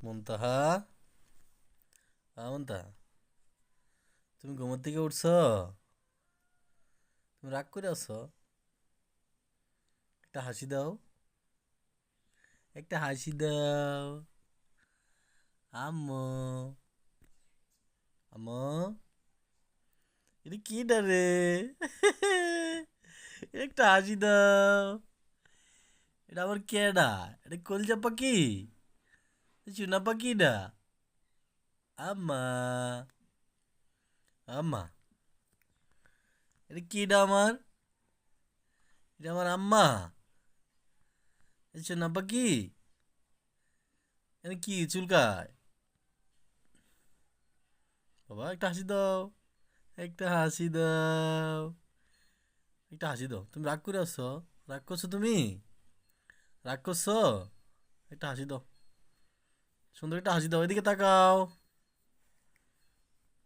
মুনতাহা, মুনতাহা, তুমি ঘুমের থেকে উঠছ? তুমি রাগ করে আছো? একটা হাসি দাও, একটা হাসি দাও। আম্মু, আম্মু, এটা কি রে? একটা হাসি দাও। এটা আবার কেডা? এটা কলজা পাখি? চুনা পাখি না? আম্মা, আম্মা, এটা কিডা আমার? এটা আমার আম্মা? চুনা পাখি? এটা কি চুলকায়? বাবা একটা হাসি দাও, একটা হাসি দাও, একটা হাসি দাও। তুমি রাগ করে আসছো? রাগ করছো তুমি? রাগ করছো? একটা হাসি দাও, সুন্দর একটা হাসি দাও, এদিকে তাকাও।